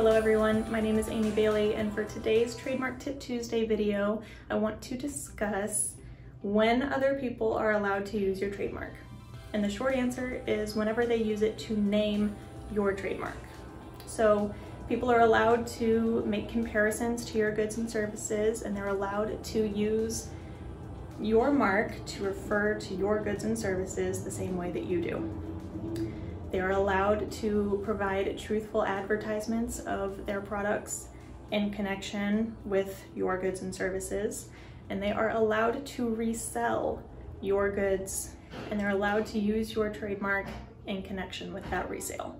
Hello everyone, my name is Amy Bailey, and for today's Trademark Tip Tuesday video, I want to discuss when other people are allowed to use your trademark. And the short answer is whenever they use it to name your trademark. So people are allowed to make comparisons to your goods and services, and they're allowed to use your mark to refer to your goods and services the same way that you do. They are allowed to provide truthful advertisements of their products in connection with your goods and services, and they are allowed to resell your goods, and they're allowed to use your trademark in connection with that resale.